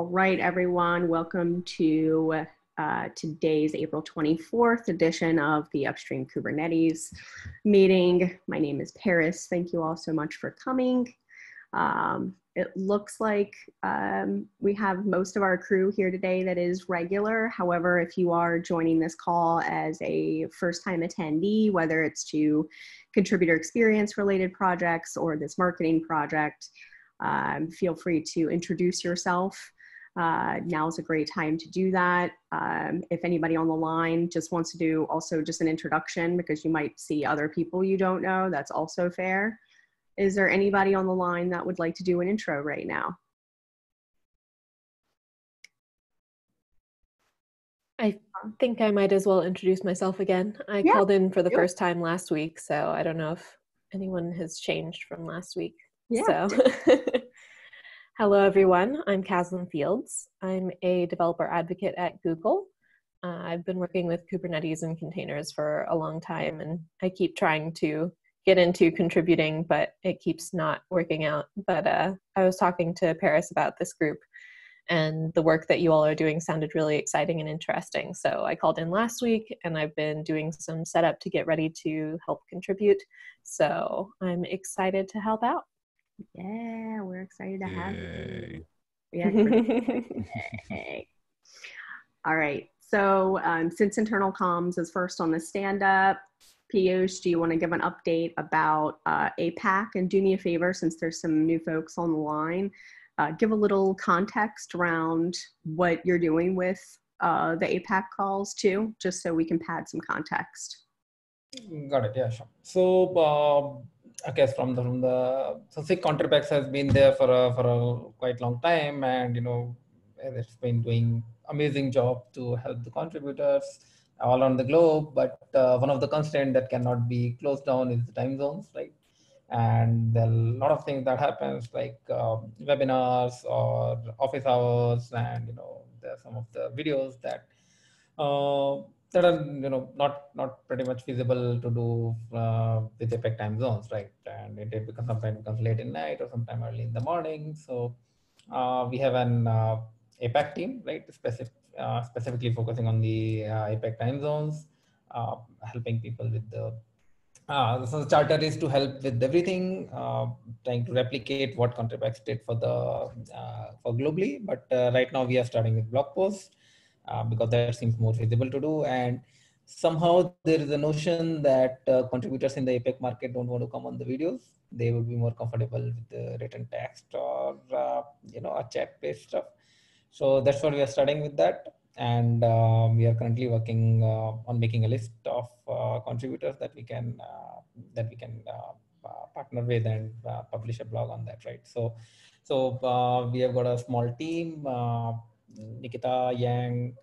All right, everyone, welcome to today's April 24th edition of the Upstream Kubernetes meeting. My name is Paris. Thank you all so much for coming. It looks like we have most of our crew here today that is regular. However, if you are joining this call as a first-time attendee, whether it's to contributor experience related projects or this marketing project, feel free to introduce yourself. Now's a great time to do that. If anybody on the line just wants to do also just an introduction because you might see other people you don't know, that's also fair. Is there anybody on the line that would like to do an intro right now? I think I might as well introduce myself again. I called in for the first time last week, so I don't know if anyone has changed from last week. Yeah. So, hello everyone, I'm Caslin Fields. I'm a developer advocate at Google. I've been working with Kubernetes and containers for a long time, and I keep trying to get into contributing, but it keeps not working out. But I was talking to Paris about this group, and the work that you all are doing sounded really exciting and interesting. So I called in last week, and I've been doing some setup to get ready to help contribute. So I'm excited to help out. Yeah, we're excited to have you. Yeah. Yay. All right. So since internal comms is first on the stand-up, Piyush, do you want to give an update about APAC? And do me a favor, since there's some new folks on the line, give a little context around what you're doing with the APAC calls too, just so we can pad some context. Got it. Yeah, sure. So, okay, so Contribex has been there for a quite long time, and it's been doing amazing job to help the contributors all around the globe. But one of the constraints that cannot be closed down is the time zones, right? And there are a lot of things that happens like webinars or office hours, and there are some of the videos that that are not pretty much feasible to do with APAC time zones, right? And it becomes sometimes becomes late in night or sometime early in the morning. So we have an APAC team, right? Specifically focusing on the APAC time zones, helping people with the so the charter is to help with everything, trying to replicate what Contribex did for globally. But right now we are starting with blog posts because that seems more feasible to do. And somehow there is a notion that contributors in the APAC market don't want to come on the videos. They would be more comfortable with the written text or a chat-based stuff. So that's what we are starting with that. And we are currently working on making a list of contributors that we can partner with and publish a blog on that, right? So we have got a small team. Nikita Yang,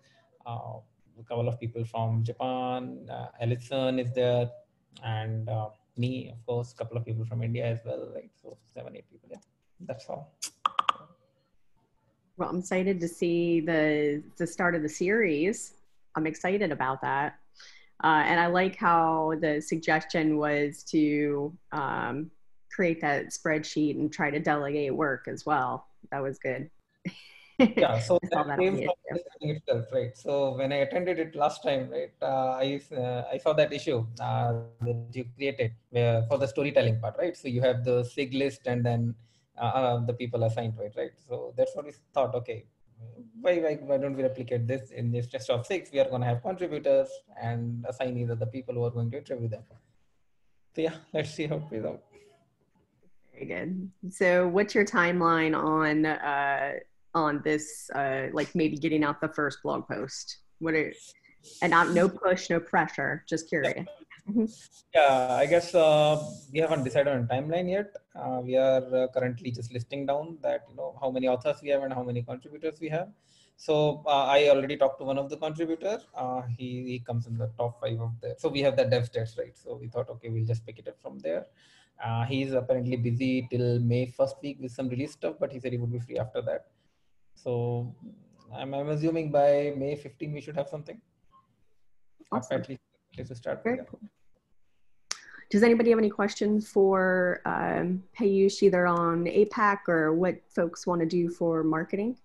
a couple of people from Japan, Ellison is there, and me, of course, a couple of people from India as well, right? So 7-8 people. Yeah, that's all. Well, I'm excited to see the start of the series. I'm excited about that. And I like how the suggestion was to create that spreadsheet and try to delegate work as well. That was good. Yeah, so that came from itself, right? So when I attended it last time, right, I saw that issue that you created for the storytelling part, right? So you have the SIG list and then the people assigned to it, right? So that's what we thought, okay, why don't we replicate this in this test of 6? We are going to have contributors and assign either the people who are going to interview them. So yeah, let's see how it plays out. Very good. So what's your timeline on this, like maybe getting out the first blog post? And no push, no pressure, just curious. Yeah, I guess we haven't decided on a timeline yet. We are currently just listing down that, how many authors we have and how many contributors we have. So I already talked to one of the contributors. He comes in the top 5 of the, so we have the dev stats, right? So we thought, okay, we'll just pick it up from there. He's apparently busy till May 1st week with some release stuff, but he said he would be free after that. So I'm assuming by May 15 we should have something. Awesome. At least to start Very with. cool. Does anybody have any questions for Piyush, either on APAC or what folks want to do for marketing?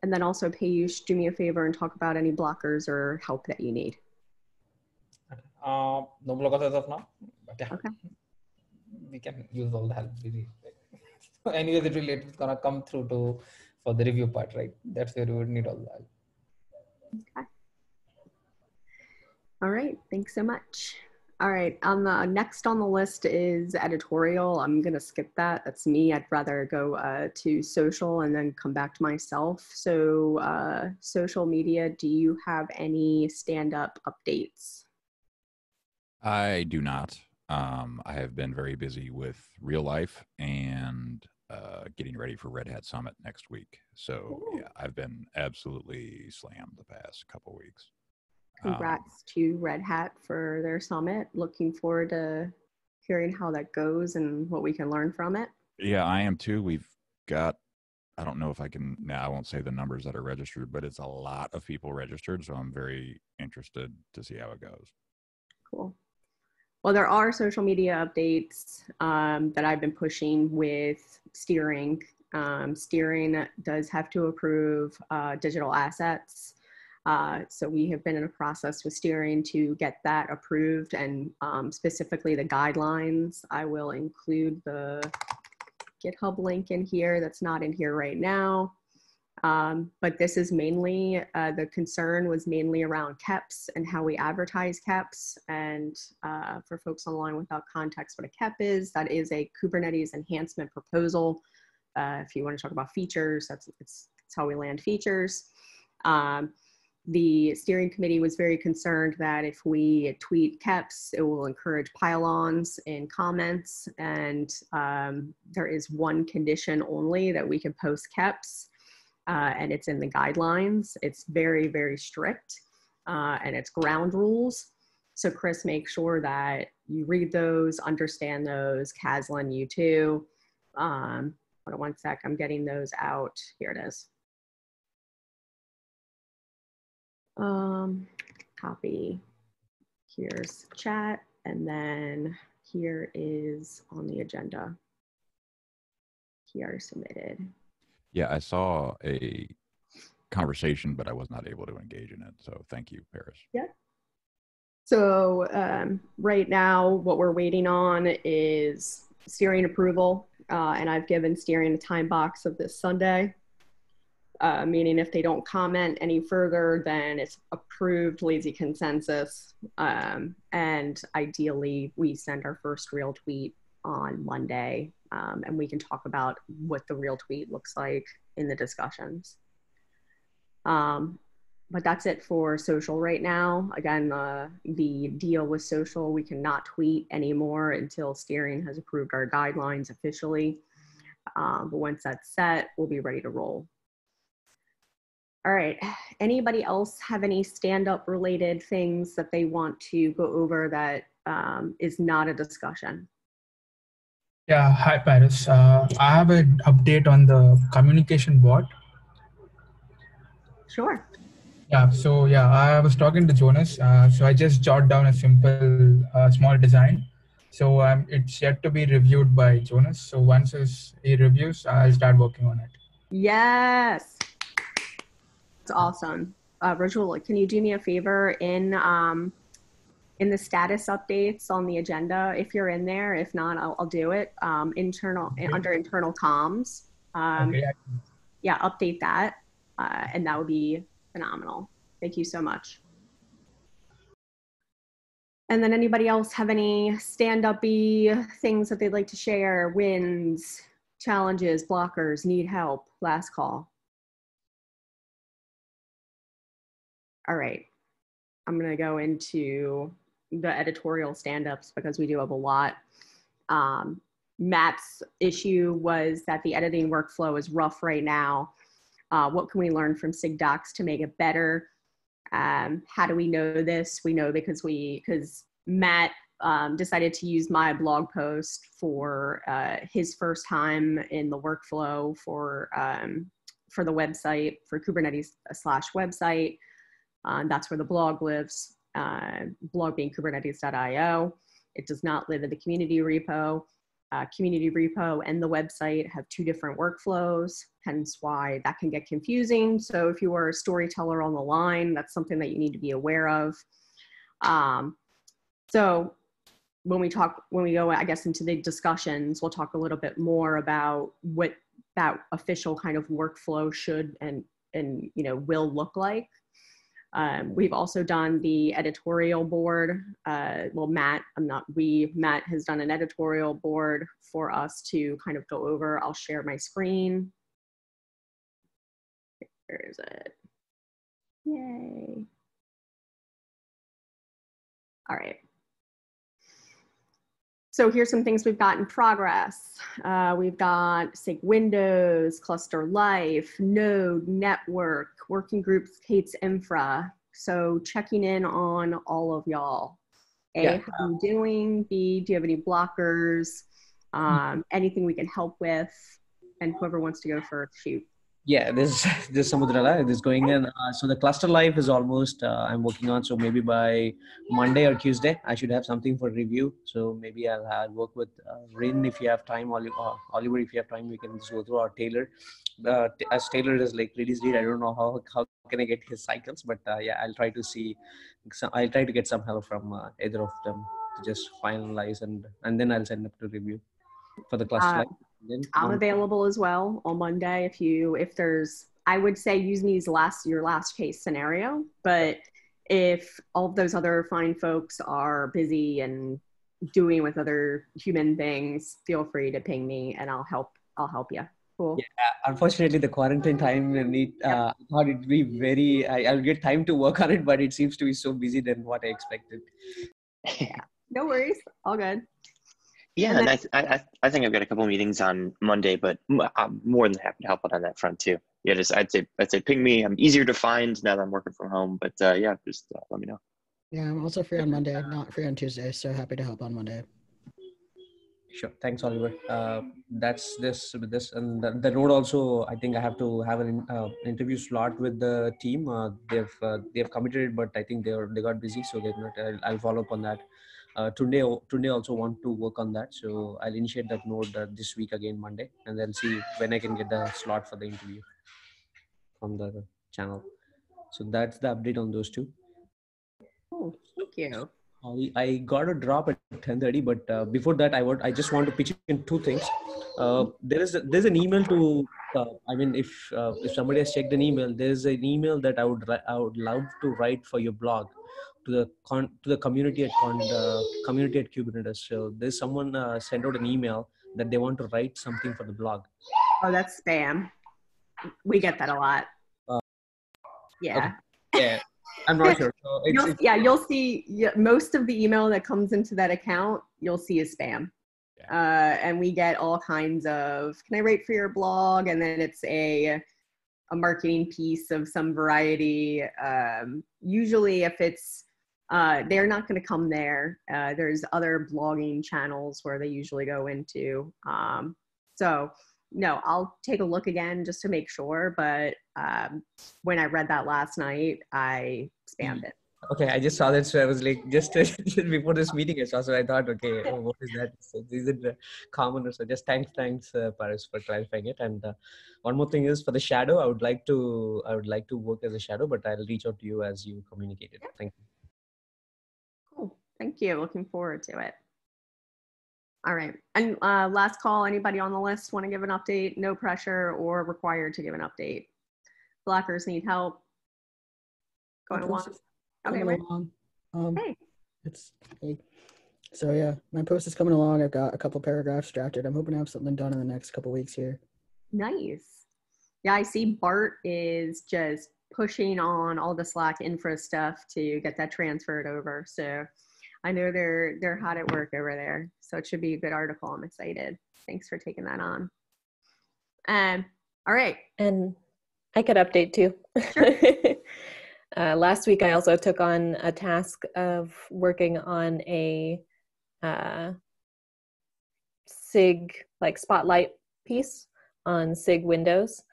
And then also, Payush, do me a favor and talk about any blockers or help that you need. Okay. No blockers as of now, but yeah, Okay. we can use all the help. So anyways, it's gonna come through to for the review part, right? That's where we would need all the help. Okay. All right, thanks so much. All right, on the next on the list is editorial. I'm gonna skip that. That's me. I'd rather go to social and then come back to myself. So social media, do you have any stand-up updates? I do not. I have been very busy with real life and getting ready for Red Hat Summit next week. So yeah, I've been absolutely slammed the past couple weeks. Congrats to Red Hat for their summit. Looking forward to hearing how that goes and what we can learn from it. Yeah, I am too. We've got, I don't know if I can, now I won't say the numbers that are registered, but it's a lot of people registered. So I'm very interested to see how it goes. Cool. Well, there are social media updates that I've been pushing with steering. Steering does have to approve digital assets. So we have been in a process with steering to get that approved, and specifically the guidelines. I will include the GitHub link in here that's not in here right now. But this is mainly, the concern was mainly around KEPs and how we advertise KEPs. And for folks online without context, what a KEP is, that is a Kubernetes enhancement proposal. If you want to talk about features, that's how we land features. The steering committee was very concerned that if we tweet KEPs, it will encourage pile-ons in comments. And there is one condition only that we can post KEPs. And it's in the guidelines. It's very, very strict, and it's ground rules. So Chris, make sure that you read those, understand those. Caslin, you too. Hold on one sec, I'm getting those out. Here it is. Copy. Here's chat, and then here is on the agenda. Here submitted. Yeah, I saw a conversation, but I was not able to engage in it. So thank you, Paris. Yeah. So right now, what we're waiting on is steering approval. And I've given steering a time box of this Sunday, meaning if they don't comment any further, then it's approved lazy consensus. And ideally, we send our first real tweet on Monday, and we can talk about what the real tweet looks like in the discussions. But that's it for social right now. Again, the deal with social, we cannot tweet anymore until steering has approved our guidelines officially. But once that's set, we'll be ready to roll. All right, anybody else have any stand-up related things that they want to go over that is not a discussion? Yeah, hi Paris. I have an update on the communication bot. Sure. Yeah, so yeah, I was talking to Jonas. So I just jotted down a simple, small design. So it's yet to be reviewed by Jonas. So once he reviews, I'll start working on it. Yes, it's awesome. Rajul, can you do me a favor in the status updates on the agenda, if you're in there? If not, I'll do it. Under internal comms. Okay. Yeah, update that, and that would be phenomenal. Thank you so much. And then anybody else have any stand-up-y things that they'd like to share? Wins, challenges, blockers, need help, last call. All right, I'm gonna go into the editorial stand-ups because we do have a lot. Matt's issue was that the editing workflow is rough right now. What can we learn from SIGDocs to make it better? How do we know this? We know because Matt decided to use my blog post for his first time in the workflow for the website, for Kubernetes/website. That's where the blog lives, blog being kubernetes.io. It does not live in the community repo. community repo and the website have two different workflows, hence why that can get confusing. So if you are a storyteller on the line, that's something that you need to be aware of. So when we go, I guess, into the discussions, we'll talk a little bit more about what that official kind of workflow should and will look like. We've also done the editorial board. Matt has done an editorial board for us to kind of go over. I'll share my screen. Where is it? Yay. All right. So here's some things we've got in progress. We've got SIG Windows, Cluster Life, Node, Network, Working Groups, Kate's Infra. So checking in on all of y'all. A, how are you doing? B, do you have any blockers? Anything we can help with? And whoever wants to go first, shoot. Yeah, this Samudrala is going in. So the cluster life is almost I'm working on. So maybe by Monday or Tuesday, I should have something for review. So maybe I'll work with Rin if you have time, Oliver if you have time. We can just go through our Taylor. As Taylor is like release date, I don't know how can I get his cycles, but yeah, I'll try to see. I'll try to get some help from either of them to just finalize and then I'll send up to review for the cluster life. I'm available as well on Monday if there's, I would say use me as your last case scenario, but if all of those other fine folks are busy and doing with other human things, feel free to ping me and I'll help you. Cool. Yeah, unfortunately the quarantine time I thought it'd be I'll get time to work on it, but it seems to be so busy than what I expected. Yeah, no worries, all good. Yeah, and I think I've got a couple of meetings on Monday, but I'm more than happy to help out on that front too. Yeah, I'd say ping me. I'm easier to find now that I'm working from home, but yeah, just let me know. Yeah, I'm also free on Monday, not free on Tuesday, so happy to help on Monday. Sure, thanks, Oliver. That's this and the road also. I think I have to have an interview slot with the team. They've committed, but I think they got busy, so they're not. I'll follow up on that. Today also want to work on that, so I'll initiate that node this week again Monday, and then see when I can get the slot for the interview from the channel. So that's the update on those two. Oh, thank you. I got a drop at 10:30, but before that, I just want to pitch in two things. There's an email to. If somebody has checked an email, there's an email that I would love to write for your blog to the community at community at Kubernetes. So there's someone sent out an email that they want to write something for the blog. Oh, that's spam. We get that a lot. Yeah. Okay. Yeah. I'm not sure. So you'll see most of the email that comes into that account, you'll see is spam. Yeah. And we get all kinds of, can I write for your blog? And then it's a marketing piece of some variety. Usually if it's, they're not going to come there. There's other blogging channels where they usually go into. So no, I'll take a look again just to make sure. But when I read that last night, I spammed it. Okay, I just saw that, so I was like, just before this meeting, I saw, so I thought, okay, what is that? So is it common or so? Just thanks, Paris, for clarifying it. And one more thing is for the shadow, I would like to work as a shadow, but I'll reach out to you as you communicated. Thank you. Cool, thank you. Looking forward to it. All right, and last call. Anybody on the list want to give an update? No pressure or required to give an update. Blockers need help. Going along. Okay, along. Hey. So yeah, my post is coming along. I've got a couple paragraphs drafted. I'm hoping to have something done in the next couple weeks here. Nice. Yeah, I see Bart is just pushing on all the Slack infra stuff to get that transferred over. So I know they're hot at work over there. So it should be a good article. I'm excited. Thanks for taking that on. All right. And I could update too. Sure. Last week, I also took on a task of working on a SIG spotlight piece on SIG Windows.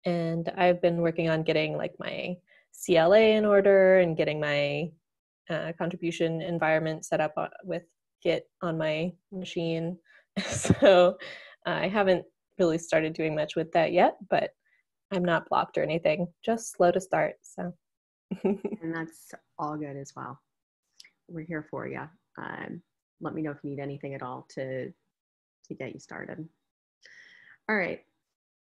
And I've been working on getting my CLA in order and getting my contribution environment set up with Git on my machine So I haven't really started doing much with that yet, but I'm not blocked or anything, just slow to start. So And that's all good as well. We're here for you. Let me know if you need anything at all to get you started. All right.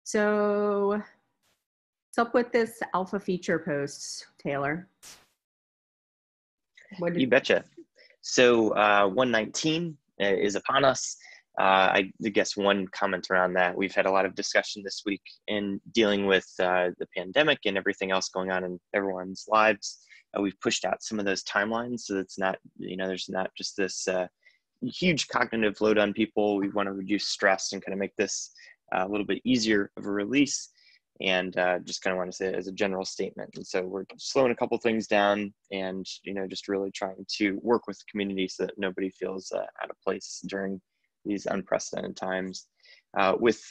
So what's up with this alpha feature posts, Taylor? You betcha. So 119 is upon us. I guess one comment around that, we've had a lot of discussion this week in dealing with the pandemic and everything else going on in everyone's lives. We've pushed out some of those timelines so it's not, there's not just this huge cognitive load on people. We want to reduce stress and kind of make this a little bit easier of a release. And just kind of want to say it as a general statement. And so we're slowing a couple things down and, just really trying to work with the community so that nobody feels out of place during these unprecedented times. With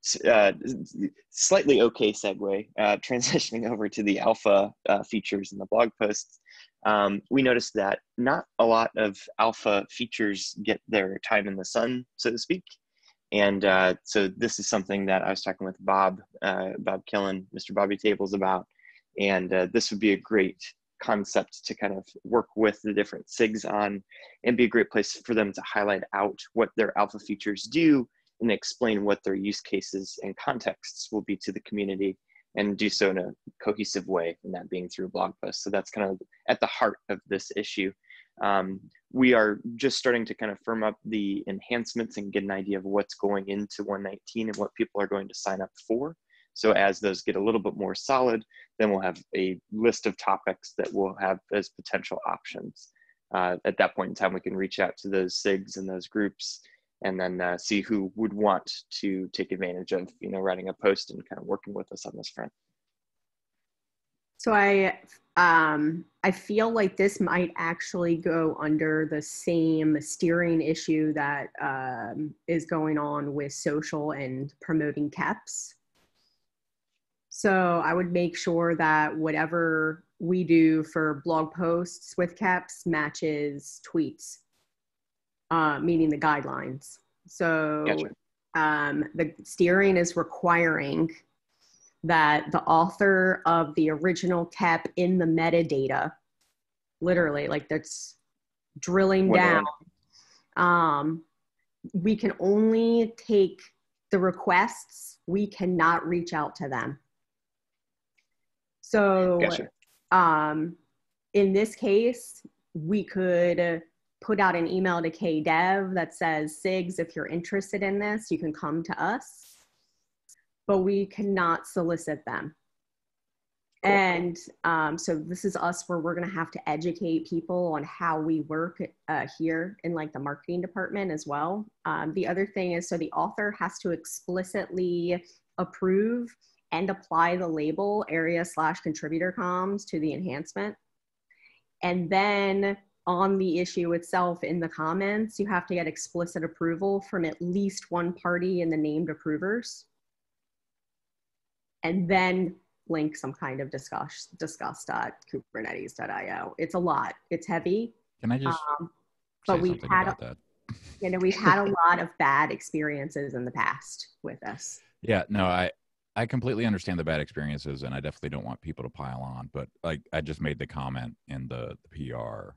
slightly okay segue, transitioning over to the alpha features in the blog posts, we noticed that not a lot of alpha features get their time in the sun, so to speak. And so this is something that I was talking with Bob Killen, Mr. Bobby Tables about, and this would be a great concept to kind of work with the different SIGs on and be a great place for them to highlight out what their alpha features do and explain what their use cases and contexts will be to the community and do so in a cohesive way, and that being through a blog post. So that's kind of at the heart of this issue. We are just starting to kind of firm up the enhancements and get an idea of what's going into 119 and what people are going to sign up for. So as those get a little bit more solid, then we'll have a list of topics that we'll have as potential options. At that point in time, we can reach out to those SIGs and those groups and then see who would want to take advantage of, writing a post and kind of working with us on this front. So I feel like this might actually go under the same steering issue that is going on with social and promoting CAPs. So I would make sure that whatever we do for blog posts with CAPs matches tweets, meaning the guidelines. So gotcha. The steering is requiring that the author of the original CAP in the metadata, literally, like that's drilling down, we can only take the requests, we cannot reach out to them. So gotcha. In this case, we could put out an email to KDev that says, SIGs, if you're interested in this, you can come to us, but we cannot solicit them. Cool. And so this is us where we're going to have to educate people on how we work here in like the marketing department as well. The other thing is, so the author has to explicitly approve and apply the label area/contributor comms to the enhancement. And then on the issue itself in the comments, you have to get explicit approval from at least one party in the named approvers. And then link some kind of discuss.kubernetes.io. It's a lot. It's heavy. Can I just but say we've something had about that? We've had a lot of bad experiences in the past with this. Yeah, no, I completely understand the bad experiences, and I definitely don't want people to pile on. But like, I just made the comment in the PR,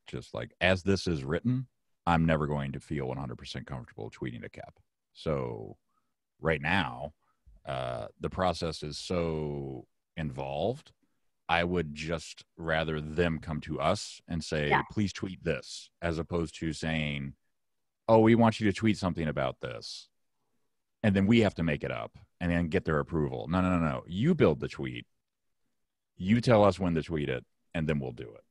just like, as this is written, I'm never going to feel 100% comfortable tweeting a CAP. So right now, the process is so involved. I would just rather them come to us and say, please tweet this, as opposed to saying, oh, we want you to tweet something about this. And then we have to make it up and then get their approval. No. You build the tweet. You tell us when to tweet it, and then we'll do it.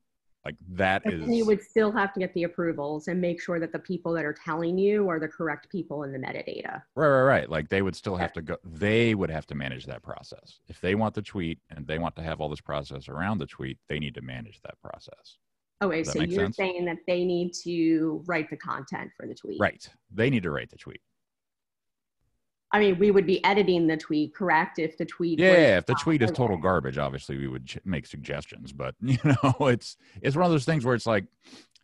Like that is. You would still have to get the approvals and make sure that the people that are telling you are the correct people in the metadata. Right. Like they would still have to go. They would have to manage that process. If they want the tweet and they want to have all this process around the tweet, they need to manage that process. Okay, so you're saying that they need to write the content for the tweet. Right. They need to write the tweet. I mean, we would be editing the tweet, correct? If the tweet if the tweet is total garbage, obviously we would make suggestions. But it's one of those things where it's like,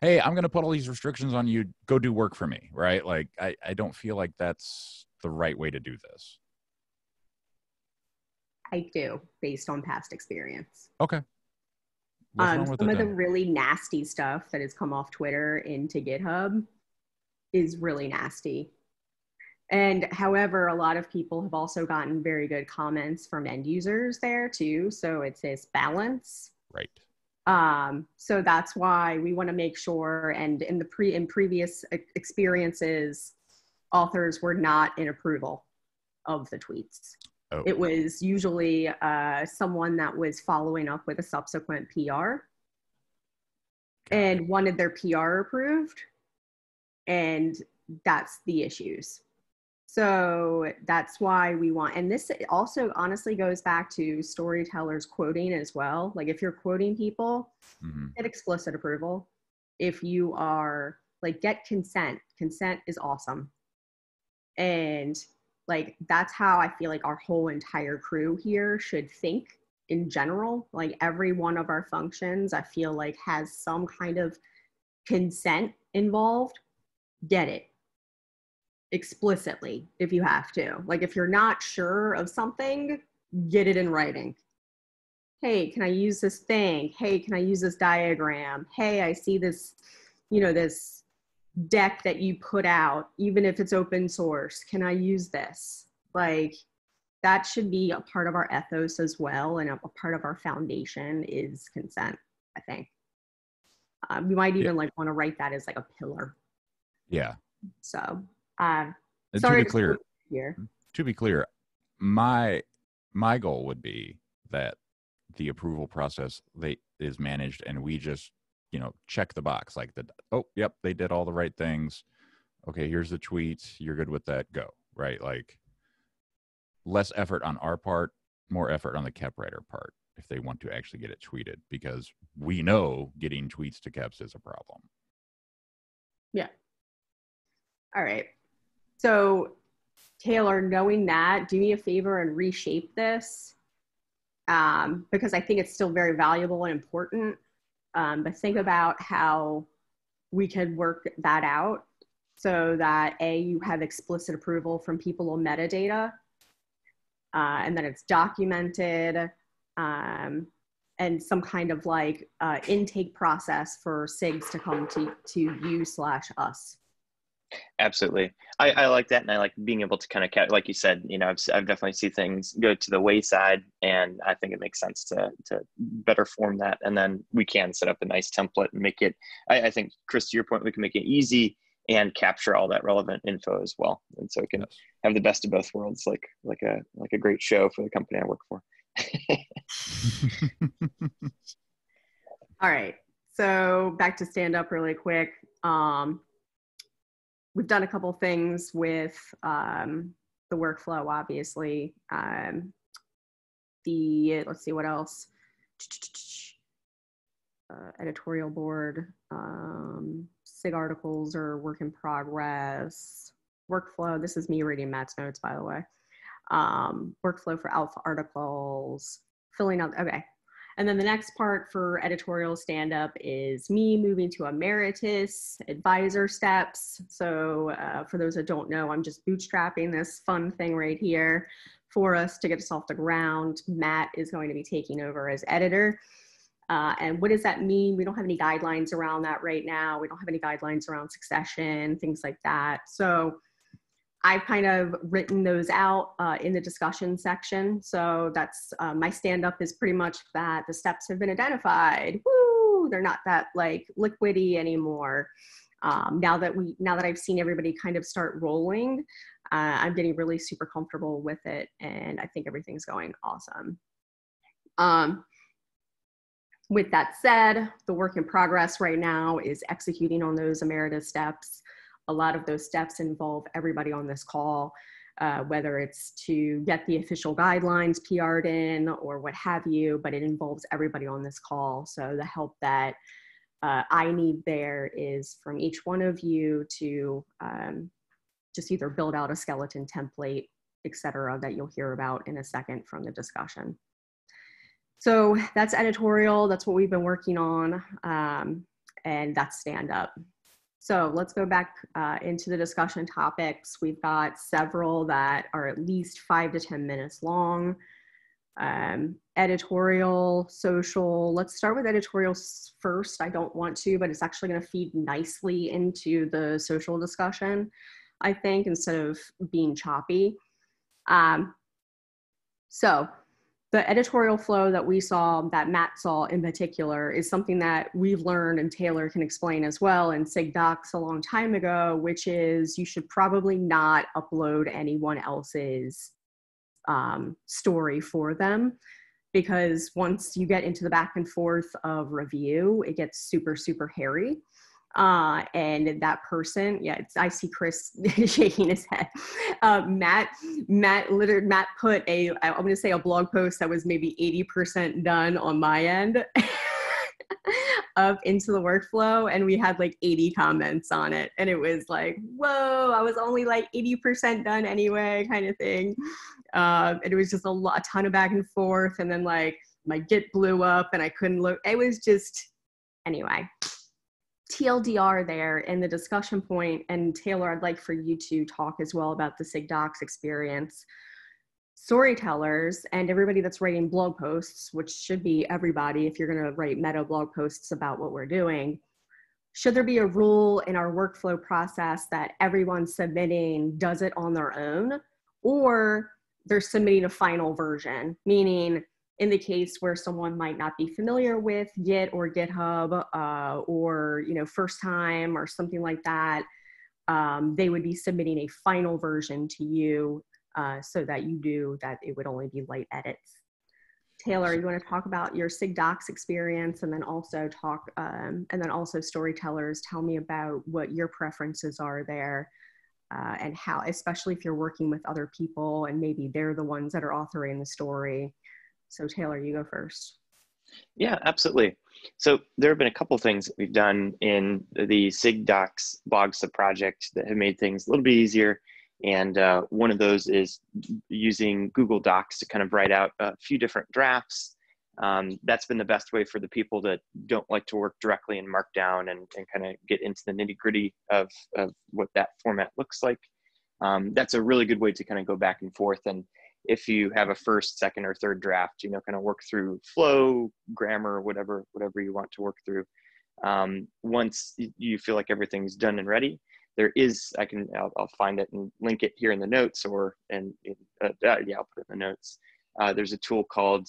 hey, I'm going to put all these restrictions on you. Go do work for me, right? Like, I don't feel like that's the right way to do this. I do, based on past experience. Okay. What's wrong with Some it of the then? really nasty stuff that has come off Twitter into GitHub is really nasty. And however, a lot of people have also gotten very good comments from end users there too. So it's this balance. Right. So that's why we want to make sure, and in previous experiences, authors were not in approval of the tweets. Oh. It was usually someone that was following up with a subsequent PR and wanted their PR approved, and that's the issues. So that's why we want, and this also honestly goes back to storytellers quoting as well. Like if you're quoting people, get explicit approval. If you are like, get consent. Consent is awesome. And like, that's how I feel like our whole entire crew here should think in general. Like every one of our functions, I feel like has some kind of consent involved. Get it explicitly if you have to. Like if you're not sure of something, get it in writing. Hey, can I use this thing? Hey, can I use this diagram? Hey, I see this, you know, this deck that you put out, even if it's open source. Can I use this? Like that should be a part of our ethos as well, and a part of our foundation is consent, I think. We might even like want to write that as like a pillar. Yeah. So to be clear, my goal would be that the approval process is managed, and we just, you know, check the box like yep, they did all the right things. Okay, here's the tweets. You're good with that. Go. Right. Like less effort on our part, more effort on the Kep writer part if they want to actually get it tweeted, because we know getting tweets to Keps is a problem. Yeah. All right. So Taylor, knowing that, do me a favor and reshape this, because I think it's still very valuable and important. But think about how we could work that out so that you have explicit approval from people on metadata, and then it's documented, and some kind of like intake process for SIGs to come to you/us. Absolutely. I like that. And I like being able to kind of, like you said, you know, I've definitely seen things go to the wayside, and I think it makes sense to better form that. And then we can set up a nice template and make it, I think, Chris, to your point, we can make it easy and capture all that relevant info as well. And so it can have the best of both worlds, like a great show for the company I work for. All right. So back to stand up really quick. We've done a couple things with the workflow, obviously. Let's see what else. Editorial board, SIG articles are work in progress. Workflow, this is me reading Matt's notes, by the way. Workflow for alpha articles, filling out, okay. And then the next part for editorial stand-up is me moving to emeritus advisor steps. So for those that don't know, I'm just bootstrapping this fun thing right here for us to get us off the ground. Matt is going to be taking over as editor. And what does that mean? We don't have any guidelines around that right now. We don't have any guidelines around succession, things like that. So I've kind of written those out in the discussion section. So that's my stand-up is pretty much that the steps have been identified. Woo! They're not that like liquidy anymore. Now that I've seen everybody kind of start rolling, I'm getting really super comfortable with it, and I think everything's going awesome. With that said, the work in progress right now is executing on those emeritus steps. A lot of those steps involve everybody on this call, whether it's to get the official guidelines PR'd in or what have you, but it involves everybody on this call. So the help that I need there is from each one of you to just either build out a skeleton template, et cetera, that you'll hear about in a second from the discussion. So that's editorial. That's what we've been working on. and that's stand up. So let's go back into the discussion topics. We've got several that are at least 5 to 10 minutes long. Editorial, social. Let's start with editorial first. I don't want to, but it's actually going to feed nicely into the social discussion, I think, instead of being choppy. So the editorial flow that we saw, that Matt saw in particular, is something that we've learned and Taylor can explain as well in SIG Docs a long time ago, which is you should probably not upload anyone else's story for them, because once you get into the back and forth of review, it gets super, super hairy. And that person, yeah, I see Chris shaking his head. Matt put I'm going to say a blog post that was maybe 80% done on my end up into the workflow, and we had like 80 comments on it, and it was like, whoa, I was only like 80% done anyway, kind of thing. And it was just a ton of back and forth, and then like my Git blew up and I couldn't look. It was just, anyway, TLDR there in the discussion point. And Taylor, I'd like for you to talk as well about the SIG Docs experience. Storytellers and everybody that's writing blog posts, which should be everybody if you're going to write meta blog posts about what we're doing, should there be a rule in our workflow process that everyone submitting does it on their own, or they're submitting a final version, meaning in the case where someone might not be familiar with Git or GitHub or first time or something like that, they would be submitting a final version to you so that it would only be light edits. Taylor, you want to talk about your SIG Docs experience, and then also storytellers, tell me about what your preferences are there. And how, especially if you're working with other people and maybe they're the ones that are authoring the story. So Taylor, you go first. Yeah, absolutely. So there have been a couple things that we've done in the SIG Docs blog subproject that have made things a little bit easier. And one of those is using Google Docs to kind of write out a few different drafts. That's been the best way for the people that don't like to work directly in Markdown and kind of get into the nitty gritty of what that format looks like. That's a really good way to kind of go back and forth. And if you have a first, second, or third draft, kind of work through flow, grammar, whatever you want to work through. Once you feel like everything's done and ready, there is, I'll find it and link it here in the notes, or I'll put it in the notes. There's a tool called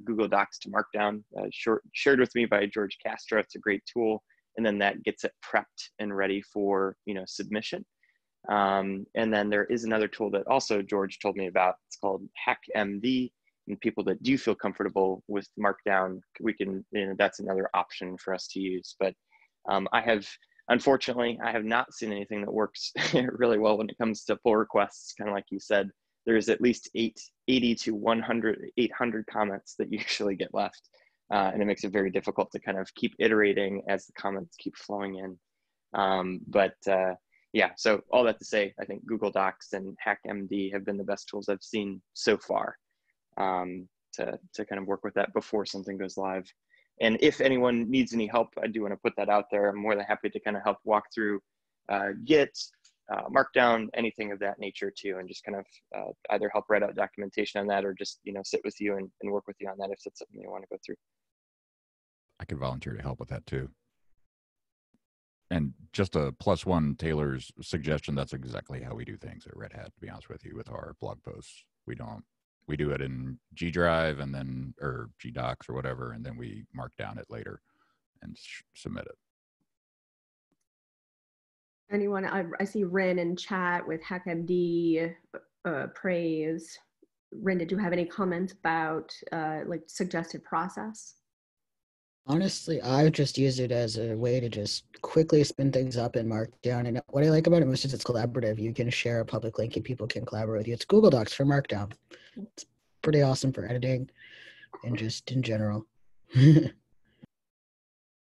Google Docs to Markdown, shared with me by George Castro. It's a great tool. And then that gets it prepped and ready for, submission. And then there is another tool that also George told me about. It's called HackMD. And people that do feel comfortable with Markdown, we can, that's another option for us to use. But unfortunately, I have not seen anything that works really well when it comes to pull requests. Kind of like you said, there's at least 80 to 800 comments that usually get left. And it makes it very difficult to kind of keep iterating as the comments keep flowing in. Yeah, so all that to say, I think Google Docs and HackMD have been the best tools I've seen so far to kind of work with that before something goes live. And if anyone needs any help, I do want to put that out there. I'm more than happy to kind of help walk through Git, Markdown, anything of that nature too, and just kind of either help write out documentation on that, or just sit with you and work with you on that if it's something you want to go through. I could volunteer to help with that too. And just a +1 Taylor's suggestion, that's exactly how we do things at Red Hat, to be honest with you, with our blog posts. We do it in G Drive or G Docs or whatever, and then we mark down it later and submit it. Anyone, I see Rin in chat with HackMD praise. Rin, did you have any comments about like suggested process? Honestly, I just used it as a way to just quickly spin things up in Markdown. And what I like about it most is it's collaborative. You can share a public link and people can collaborate with you. It's Google Docs for Markdown. It's pretty awesome for editing and just in general.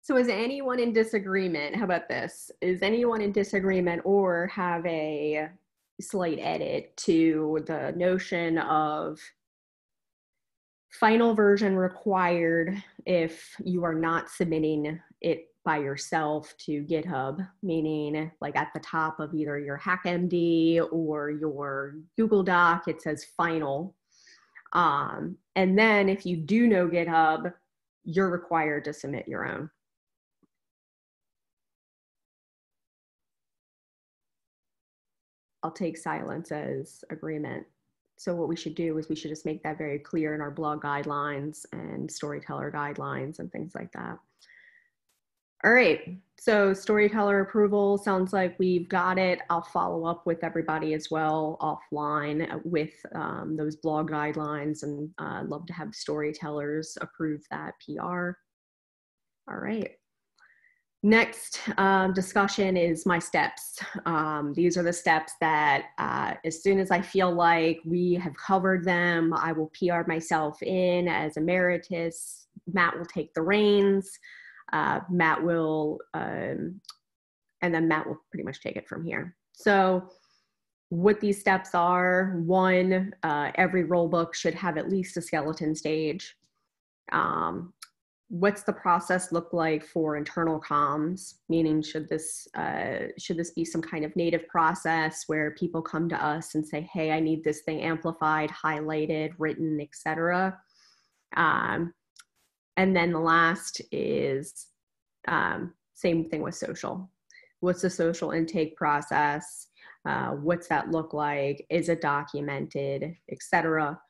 So is anyone in disagreement? How about this? Is anyone in disagreement or have a slight edit to the notion of final version required if you are not submitting it by yourself to GitHub, meaning like at the top of either your HackMD or your Google Doc, it says final. And then if you do know GitHub, you're required to submit your own. I'll take silence as agreement. So what we should do is we should just make that very clear in our blog guidelines and storyteller guidelines and things like that. All right, so storyteller approval sounds like we've got it. I'll follow up with everybody as well offline with those blog guidelines, and I'd love to have storytellers approve that PR. All right. Next discussion is my steps. These are the steps that as soon as I feel like we have covered them, I will PR myself in as emeritus. Matt will take the reins. Matt will, and then Matt will pretty much take it from here. So what these steps are: one, every rule book should have at least a skeleton stage. What's the process look like for internal comms? Meaning, should this be some kind of native process where people come to us and say, hey, I need this thing amplified, highlighted, written, etc. And then the last is same thing with social. What's the social intake process? What's that look like? Is it documented, etc.?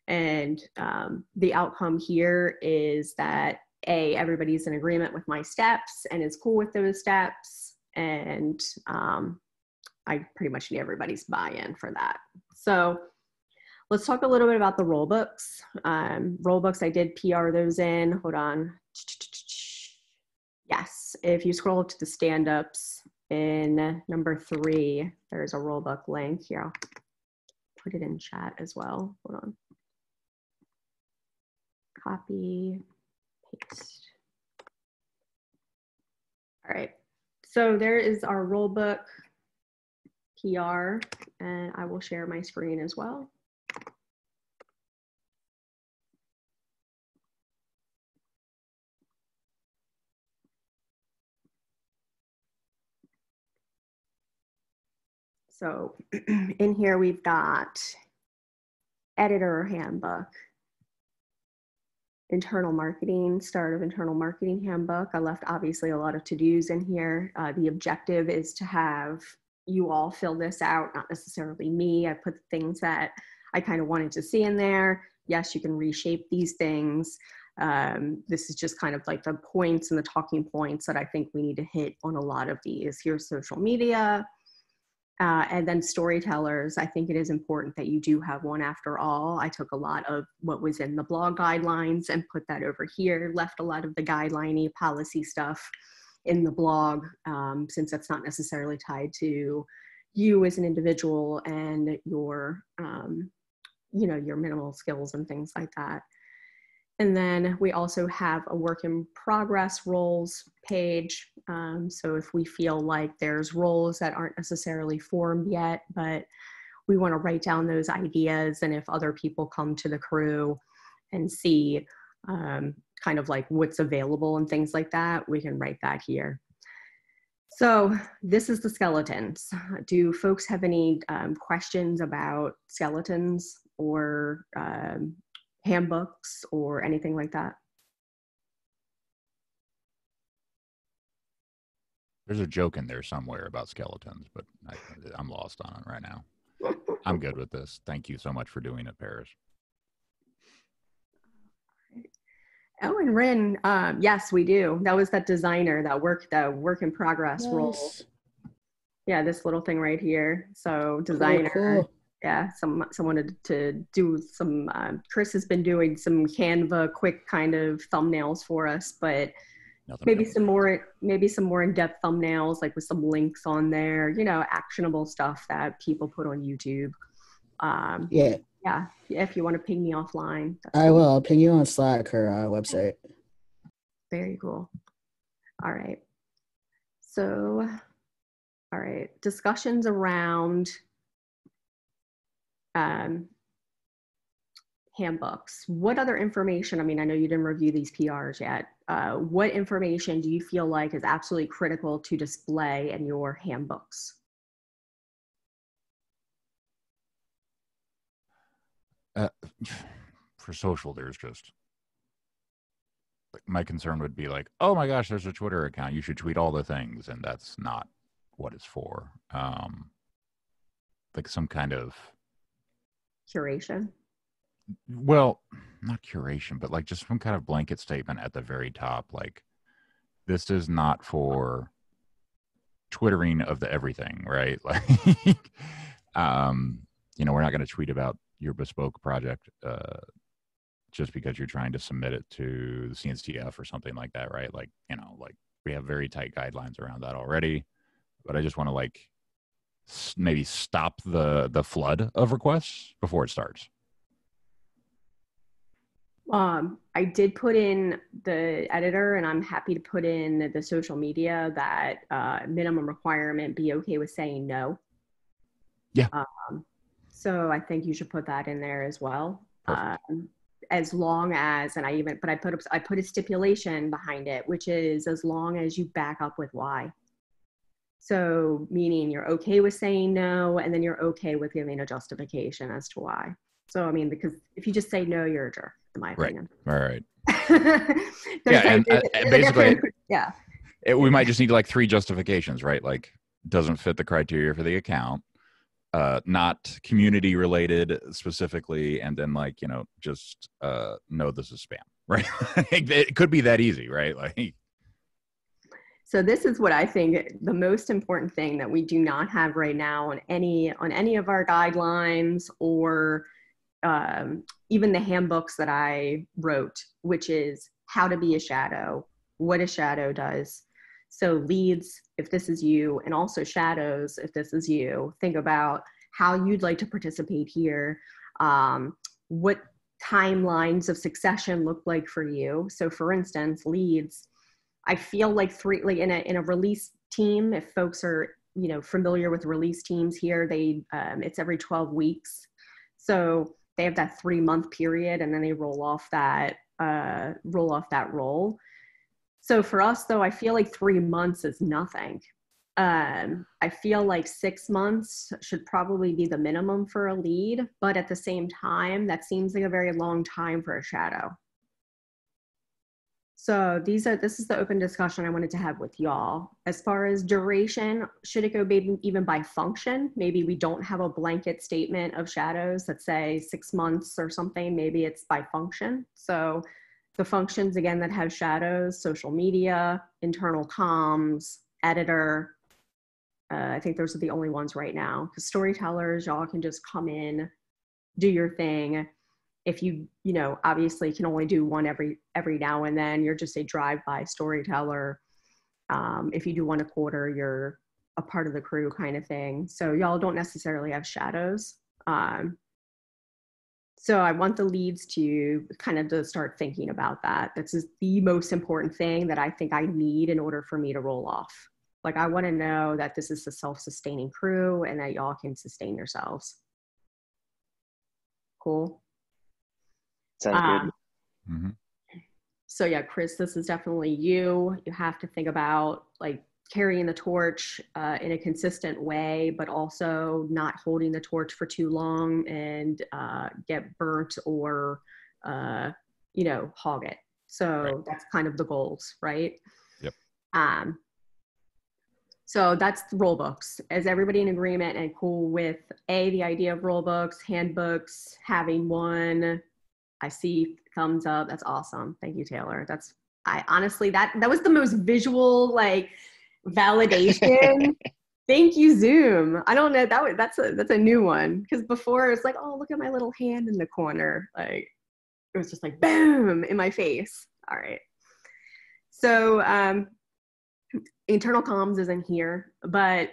And the outcome here is that everybody's in agreement with my steps and is cool with those steps. And I pretty much need everybody's buy-in for that. So let's talk a little bit about the rule books. Rule books, I did PR those in. Hold on. Yes, if you scroll to the stand-ups in number 3, there's a rule book link here. I'll put it in chat as well. Hold on. Copy, paste. All right, so there is our rule book PR, and I will share my screen as well. So in here we've got editor handbook, internal marketing, start of internal marketing handbook. I left obviously a lot of to-dos in here. The objective is to have you all fill this out, not necessarily me. I put the things that I kind of wanted to see in there. Yes, you can reshape these things. This is just kind of like the points and the talking points that I think we need to hit on a lot of these. Here's social media. And then storytellers, I think it is important that you do have one after all. I took a lot of what was in the blog guidelines and put that over here, left a lot of the guideline-y policy stuff in the blog, since that's not necessarily tied to you as an individual and your, your minimal skills and things like that. And then we also have a work in progress roles page. So if we feel like there's roles that aren't necessarily formed yet, but we want to write down those ideas, and if other people come to the crew and see kind of like what's available and things like that, we can write that here. So this is the skeletons. Do folks have any questions about skeletons or handbooks or anything like that? There's a joke in there somewhere about skeletons, but I'm lost on it right now. I'm good with this. Thank you so much for doing it, Paris. Oh, and Rin, yes, we do. That was that designer, that work in progress role. Yeah, this little thing right here. So designer. Cool. Yeah, someone wanted to do some, Chris has been doing some Canva quick kind of thumbnails for us, but maybe some more in-depth thumbnails, like with some links on there, actionable stuff that people put on YouTube. Yeah, if you want to ping me offline. I will. I'll ping you on Slack or website. Very cool. All right. So, all right, discussions around handbooks. What other information, I mean, I know you didn't review these PRs yet. What information do you feel like is absolutely critical to display in your handbooks? For social, there's just, my concern would be like, oh my gosh, there's a Twitter account, you should tweet all the things, and that's not what it's for. Like some kind of Curation? Well, not curation, but like just some kind of blanket statement at the very top, like, this is not for twittering of the everything, right? Like, you know, we're not going to tweet about your bespoke project just because you're trying to submit it to the CNCF or something like that, right? Like, you know, like we have very tight guidelines around that already, but I just want to like maybe stop the flood of requests before it starts. I did put in the editor, and I'm happy to put in the social media that minimum requirement be okay with saying no. Yeah. So I think you should put that in there as well. As long as, and I put a stipulation behind it, which is as long as you back up with why. So meaning you're okay with saying no, and then you're okay with giving a justification as to why. So, I mean, because if you just say no, you're a jerk, in my opinion. Right. Yeah, and basically, yeah. We might just need like 3 justifications, right? Like, doesn't fit the criteria for the account, not community related specifically, and then like, you know, just no, this is spam, right? It could be that easy, right? Like. So this is what I think the most important thing that we do not have right now on any of our guidelines or even the handbooks that I wrote, which is how to be a shadow, what a shadow does. So leads, if this is you, and also shadows, if this is you, think about how you'd like to participate here, what timelines of succession look like for you. So for instance, leads, I feel like in a release team, if folks are, you know, familiar with release teams here, they it's every 12 weeks. So they have that 3-month period, and then they roll off that role. So for us though, I feel like 3 months is nothing. I feel like 6 months should probably be the minimum for a lead, but at the same time, that seems like a very long time for a shadow. So this is the open discussion I wanted to have with y'all. As far as duration, should it go maybe even by function? Maybe we don't have a blanket statement of shadows that say 6 months or something. Maybe it's by function. So the functions, again, that have shadows: social media, internal comms, editor. I think those are the only ones right now. Because storytellers, y'all can just come in, do your thing. If you know, obviously can only do one every now and then, you're just a drive-by storyteller. If you do one a quarter, you're a part of the crew kind of thing. So y'all don't necessarily have shadows. So I want the leads to kind of to start thinking about that. This is the most important thing that I think I need in order for me to roll off. Like, I want to know that this is a self-sustaining crew and that y'all can sustain yourselves. Cool. Sounds good. Mm-hmm. So yeah, Chris, this is definitely you. You have to think about like carrying the torch in a consistent way, but also not holding the torch for too long and get burnt or, you know, hog it. So right. That's kind of the goals, right? Yep. So that's the rule books. Is everybody in agreement and cool with the idea of rule books, handbooks, having one? I see thumbs up. That's awesome. Thank you, Taylor. I honestly, that was the most visual, like, validation. Thank you, Zoom. I don't know, that's a new one, because before it's like, oh, look at my little hand in the corner. Like, it was just like, boom, in my face. All right. So internal comms isn't here, but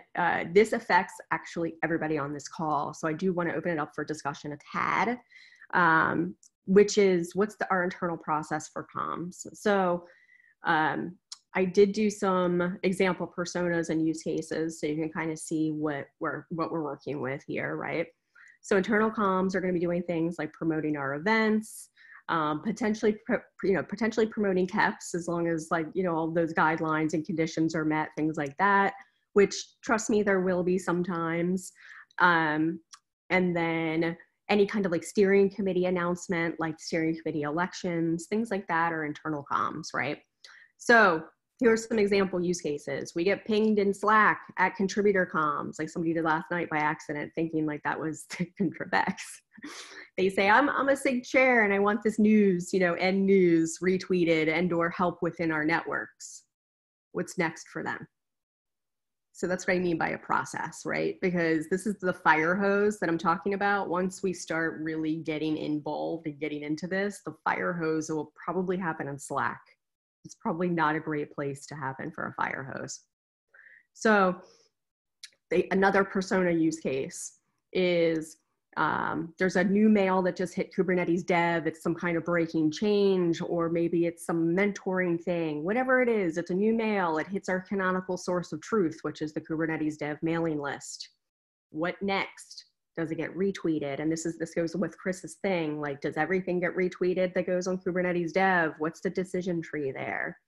this affects actually everybody on this call. So I do want to open it up for discussion a tad. Which is, what's our internal process for comms? So I did do some example personas and use cases, so you can kind of see what we're working with here, right? So internal comms are going to be doing things like promoting our events, potentially promoting KEPs, as long as all those guidelines and conditions are met, things like that, which, trust me, there will be sometimes. And then any kind of steering committee announcement, like steering committee elections, things like that are internal comms, right? So here's some example use cases. We get pinged in Slack at contributor comms, like somebody did last night by accident, thinking that was Contribex. They say, I'm a SIG chair and I want this news, end news retweeted and or help within our networks. What's next for them? So that's what I mean by a process, right? Because this is the fire hose that I'm talking about. Once we start really getting involved and getting into this, the fire hose will probably happen in Slack. It's probably not a great place to happen for a fire hose. So another persona use case is there's a new mail that just hit Kubernetes dev. It's some kind of breaking change, or maybe it's some mentoring thing, whatever it is, it's a new mail. It hits our canonical source of truth, which is the Kubernetes dev mailing list. What next? Does it get retweeted? And this goes with Chris's thing. Does everything get retweeted that goes on Kubernetes dev? What's the decision tree there?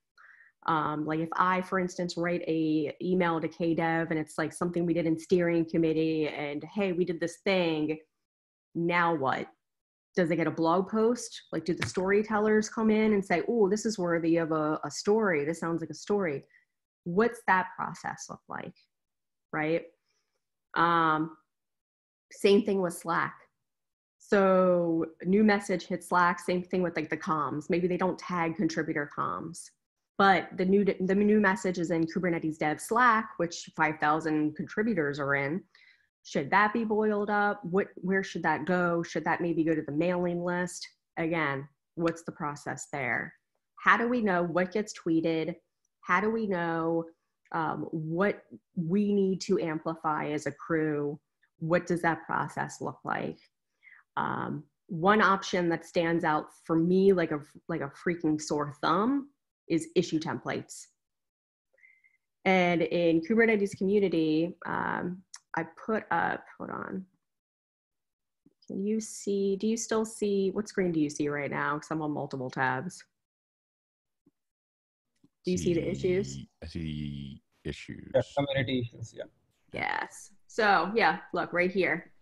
If I, for instance, write a email to KDev and it's something we did in steering committee and, hey, we did this thing. Now what? Does it get a blog post? Do the storytellers come in and say, oh, this is worthy of a story. This sounds like a story. What's that process look like, right? Same thing with Slack. So new message hits Slack, same thing with the comms. Maybe they don't tag contributor comms, but the new message is in Kubernetes dev Slack, which 5,000 contributors are in. Should that be boiled up? Where should that go? Should that maybe go to the mailing list? Again, what's the process there? How do we know what gets tweeted? How do we know what we need to amplify as a crew? What does that process look like? One option that stands out for me like a freaking sore thumb is issue templates. And in Kubernetes community, I put up, hold on. Do you still see, what screen do you see right now? Because I'm on multiple tabs. Do you see the issues? I see issues. Yeah, community issues, yeah. Yes. So yeah, look right here.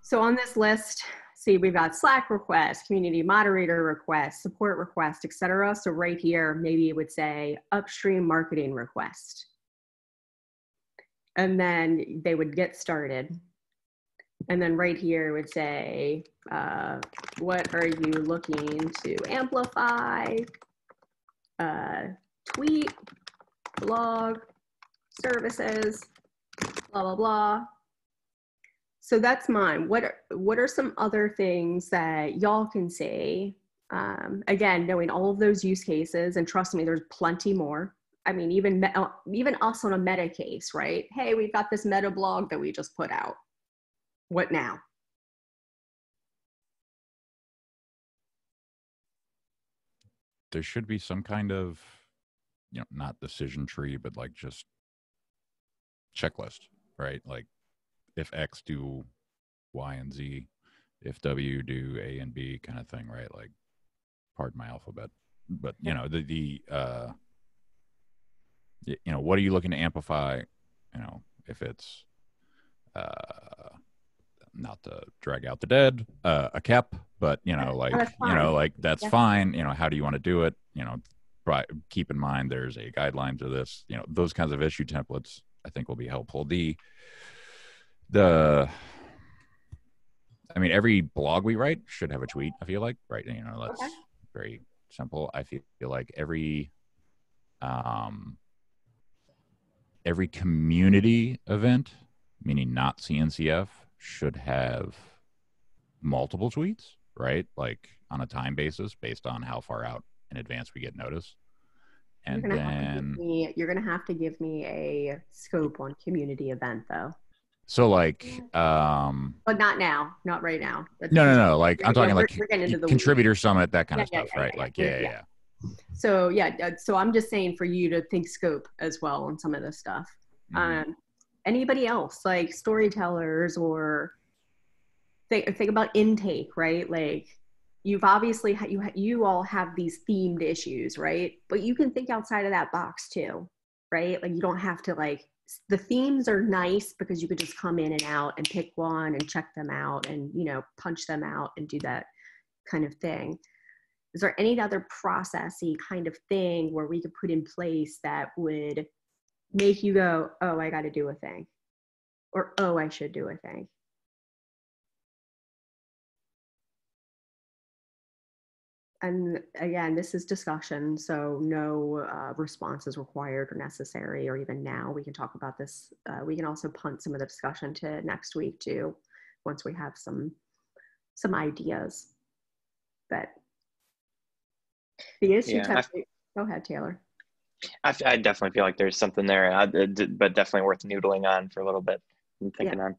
So on this list, see, we've got Slack requests, community moderator requests, support requests, etc. So right here, maybe it would say upstream marketing request. And then they would get started. And then right here it would say, what are you looking to amplify? Tweet, blog, services, blah, blah, blah. So that's mine. What are some other things that y'all can say? Again, knowing all of those use cases, and trust me, there's plenty more. I mean, even us on a meta case, right? Hey, we've got this meta blog that we just put out. What now? There should be some kind of, not decision tree, but just checklist, right? If X do Y and Z, if W do A and B kind of thing, right? Pardon my alphabet, but what are you looking to amplify? If it's not to drag out the dead, a KEP, but that's fine. How do you want to do it? Keep in mind there's a guideline to this. Those kinds of issue templates I think will be helpful. Every blog we write should have a tweet, I feel like, right? That's okay. Very simple. I feel like every community event, meaning not CNCF, should have multiple tweets, right? On a time basis, based on how far out in advance we get notice. And you're going to have to give me a scope on community event, though. So but not now, not right now. No. I'm talking contributor summit, that kind of stuff, right? Yeah. So so I'm just saying for you to think scope as well on some of this stuff. Mm-hmm. Anybody else, storytellers or think about intake, right? Like you've obviously, you all have these themed issues, right? But you can think outside of that box too, right? Like you don't have to like, the themes are nice because you could just come in and out and pick one and check them out and, you know, punch them out and do that kind of thing. Is there any other processy kind of thing where we could put in place that would make you go, oh, I got to do a thing, or oh, I should do a thing? And again, this is discussion, so no response is required or necessary, or even now. We can talk about this. We can also punt some of the discussion to next week too, once we have some ideas. But the issue, go ahead, Taylor. I definitely feel like there's something there, but definitely worth noodling on for a little bit and thinking on.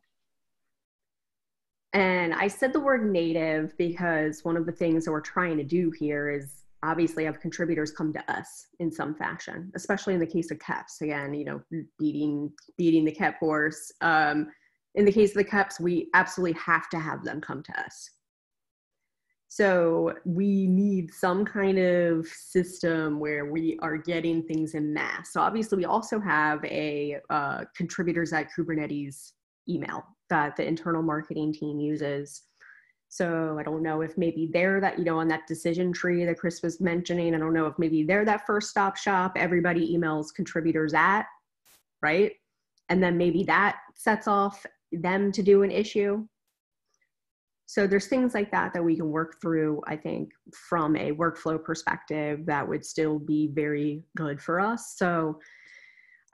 And I said the word native because one of the things that we're trying to do here is obviously have contributors come to us in some fashion, especially in the case of KEPs. Again, you know, beating the KEP horse. In the case of the KEPs, we absolutely have to have them come to us. So we need some kind of system where we are getting things in mass. So obviously we also have a contributors at Kubernetes email that the internal marketing team uses. So I don't know if maybe they're that, you know, on that decision tree that Chris was mentioning, I don't know if maybe they're that first stop shop everybody emails contributors at, right? And then maybe that sets off them to do an issue. So there's things like that we can work through, I think, from a workflow perspective that would still be very good for us. So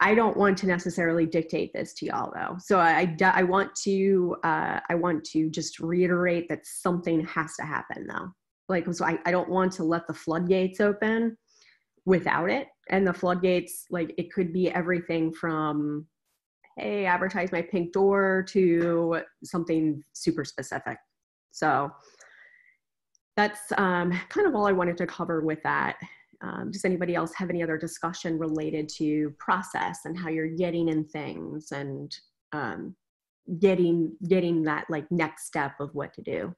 I don't want to necessarily dictate this to y'all though. So I want to just reiterate that something has to happen though. Like, so I don't want to let the floodgates open without it. And the floodgates, like it could be everything from, hey, advertise my pink door to something super specific. So that's kind of all I wanted to cover with that. Does anybody else have any other discussion related to process and how you're getting in things and getting that like next step of what to do?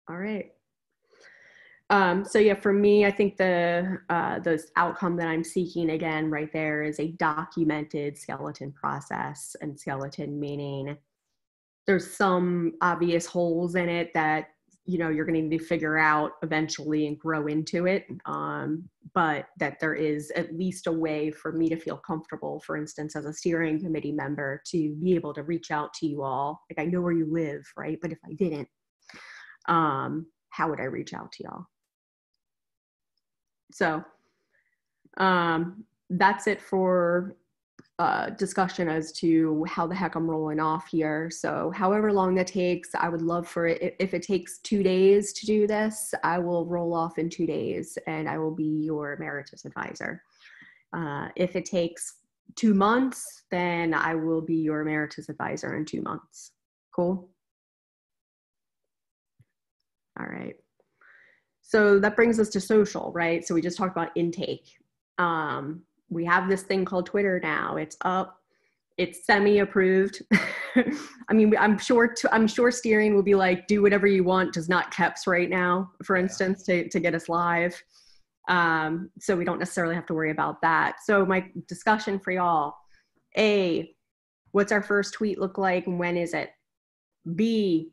All right. So yeah, for me, I think the outcome that I'm seeking again right there is a documented skeleton process, and skeleton meaning there's some obvious holes in it that, you know, you're going to need to figure out eventually and grow into it. But that there is at least a way for me to feel comfortable, for instance, as a steering committee member, to be able to reach out to you all. Like I know where you live, right? But if I didn't, how would I reach out to y'all? So that's it for discussion as to how the heck I'm rolling off here. So however long that takes, I would love for it. If it takes 2 days to do this, I will roll off in 2 days and I will be your emeritus advisor. If it takes 2 months, then I will be your emeritus advisor in 2 months. Cool? All right. So that brings us to social, right? So we just talked about intake. We have this thing called Twitter now. It's up, it's semi-approved. I mean, I'm sure steering will be like, do whatever you want, just not KEPs right now, for instance, to get us live. So we don't necessarily have to worry about that. So my discussion for y'all, A, what's our first tweet look like and when is it? B,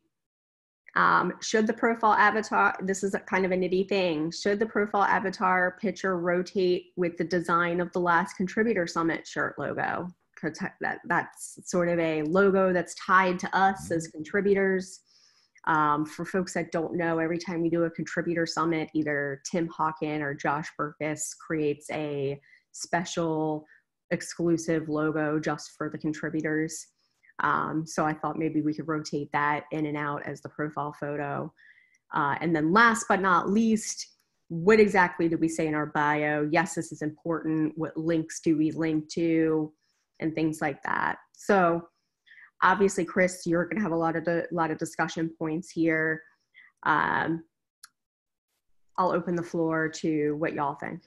should the profile avatar, this is a kind of a nitty thing, should the profile avatar picture rotate with the design of the last Contributor Summit shirt logo? Because that's sort of a logo that's tied to us as contributors. For folks that don't know, every time we do a Contributor Summit, either Tim Hawken or Josh Burkus creates a special exclusive logo just for the contributors. So I thought maybe we could rotate that in and out as the profile photo. And then last but not least, what exactly do we say in our bio? Yes, this is important. What links do we link to and things like that? So obviously, Chris, you're going to have a lot of discussion points here. I'll open the floor to what y'all think.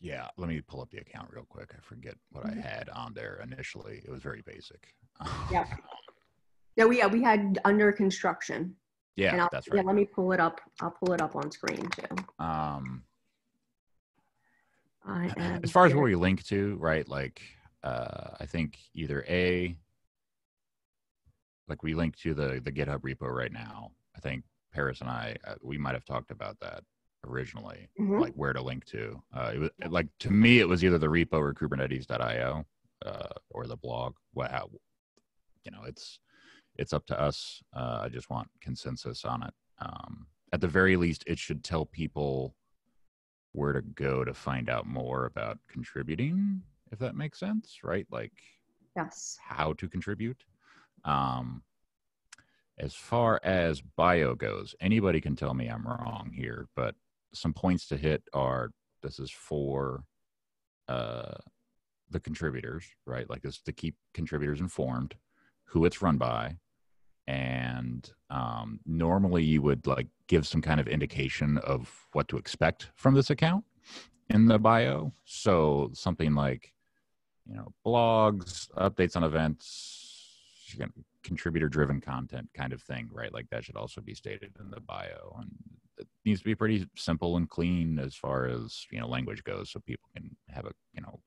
Yeah, let me pull up the account real quick. I forget what I had on there initially. It was very basic. Yeah. No, we had under construction. Yeah, that's right. Yeah, let me pull it up. I'll pull it up on screen too. As far as where we link to, right? Like, I think either like we link to the GitHub repo right now. I think Paris and I, we might have talked about that originally, like where to link to. It was like, to me, it was either the repo or Kubernetes.io or the blog. Wow, it's up to us. I just want consensus on it. At the very least, it should tell people where to go to find out more about contributing, if that makes sense, right? Like, yes, how to contribute. As far as bio goes, anybody can tell me I'm wrong here, but some points to hit are, this is for the contributors, right? Like, this is to keep contributors informed, who it's run by, and normally you would like give some kind of indication of what to expect from this account in the bio. So something like, blogs, updates on events, contributor driven content kind of thing, right? Like, that should also be stated in the bio, and it needs to be pretty simple and clean as far as language goes, so people can have a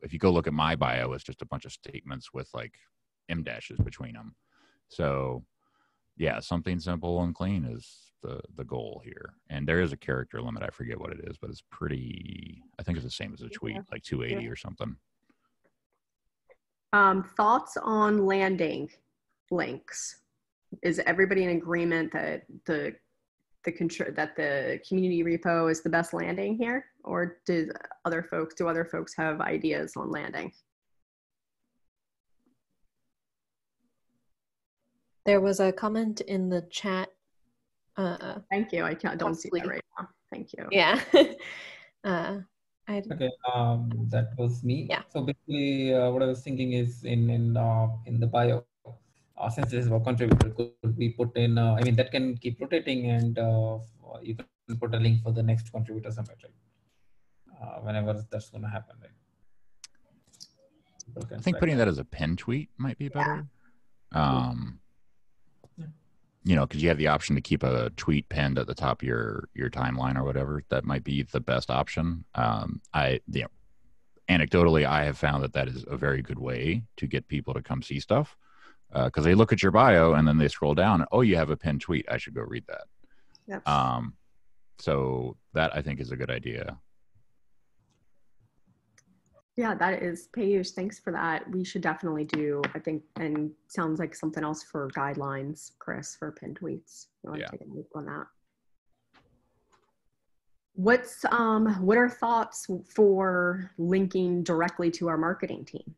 if you go look at my bio, it's just a bunch of statements with like em dashes between them. So yeah, something simple and clean is the goal here. And there is a character limit. I forget what it is, but it's pretty, I think it's the same as a tweet, like 280 or something. Thoughts on landing links? Is everybody in agreement that the community repo is the best landing here, or do other folks have ideas on landing? There was a comment in the chat. Thank you. I don't see that right now. Thank you. Yeah. Okay, that was me. Yeah. So basically, what I was thinking is in the bio, since this is a contributor, could we put in? I mean, that can keep rotating, and you can put a link for the next contributor summit, right? Whenever that's going to happen, right? I think putting that as a pin tweet might be better. Because you have the option to keep a tweet pinned at the top of your timeline or whatever. That might be the best option. Anecdotally, I have found that is a very good way to get people to come see stuff, because they look at your bio and then they scroll down. Oh, you have a pinned tweet. I should go read that. Yep. So that, I think, is a good idea. Yeah, that is Payush. Thanks for that. We should definitely do, I think, and sounds like something else for guidelines, Chris, for pinned tweets. You want to take a look on that? What are thoughts for linking directly to our marketing team?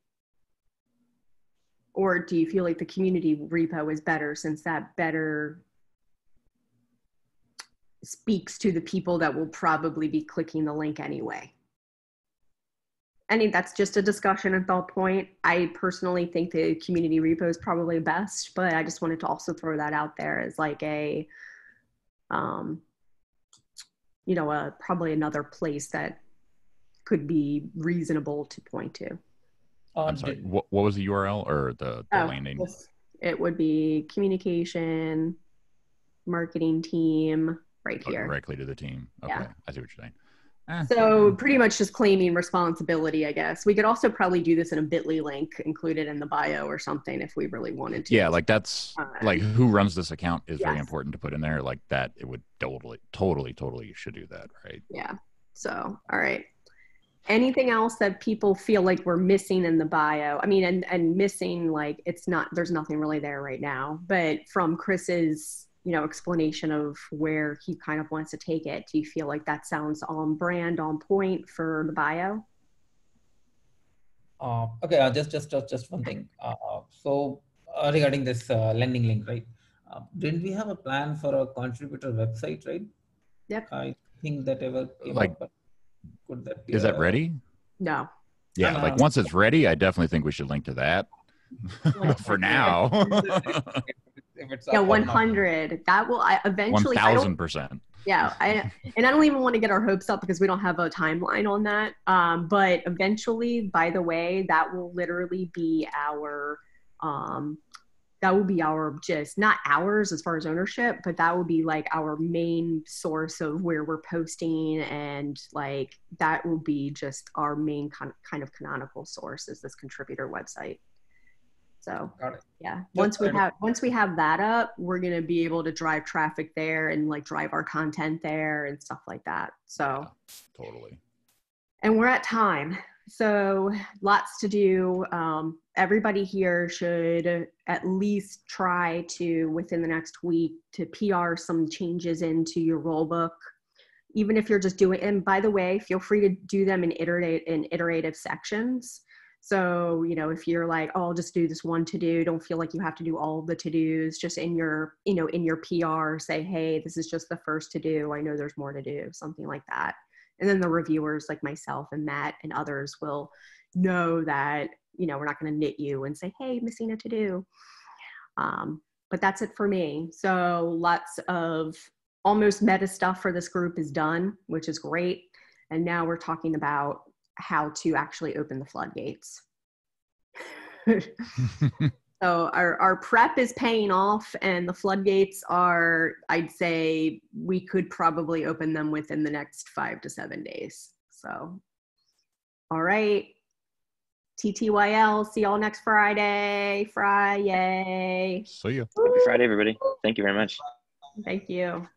Or do you feel like the community repo is better, since that better speaks to the people that will probably be clicking the link anyway? I mean, that's just a discussion and thought point. I personally think the community repo is probably best, but I just wanted to also throw that out there as like a, probably another place that could be reasonable to point to. I'm sorry, what was the URL or the landing? It would be communication, marketing team, right here. Directly to the team. Okay, yeah. I see what you're saying. So pretty much just claiming responsibility, I guess. We could also probably do this in a bit.ly link included in the bio or something if we really wanted to. Yeah, like that's like who runs this account is very important to put in there. Like that, it would totally should do that, right? Yeah. So, all right. Anything else that people feel like we're missing in the bio? I mean, and missing, like there's nothing really there right now, but from Chris's explanation of where he kind of wants to take it, do you feel like that sounds on brand, on point for the bio? Okay, just one thing. So regarding this lending link, right? Didn't we have a plan for a contributor website, right? Yep. I think that ever came up, but could that be? Is that ready? No. Yeah, like once it's ready, I definitely think we should link to that. For now. If it's yeah, 100. That will eventually. 1000%. Yeah, and I don't even want to get our hopes up because we don't have a timeline on that. But eventually, by the way, that will literally be our just not ours as far as ownership, but that will be like our main source of where we're posting, and like that will be just our main kind of canonical source is this contributor website. So yeah, once we have that up, we're going to be able to drive traffic there and like drive our content there and stuff like that. So yeah, totally. And we're at time. So lots to do. Everybody here should at least try to, within the next week, to PR some changes into your rule book. Even if you're just doing, and by the way, feel free to do them in iterative sections. So, you know, if you're like, oh, I'll just do this one to-do, don't feel like you have to do all of the to-dos, just in your, you know, in your PR, say, hey, this is just the first to-do. I know there's more to do, something like that. And then the reviewers like myself and Matt and others will know that, you know, we're not going to nit you and say, hey, missing a to-do. But that's it for me. So lots of almost meta stuff for this group is done, which is great. And now we're talking about how to actually open the floodgates. So our prep is paying off, and the floodgates are, I'd say we could probably open them within the next 5 to 7 days. So, all right. TTYL, see y'all next Friday. See ya. Happy Friday, everybody. Thank you very much. Thank you.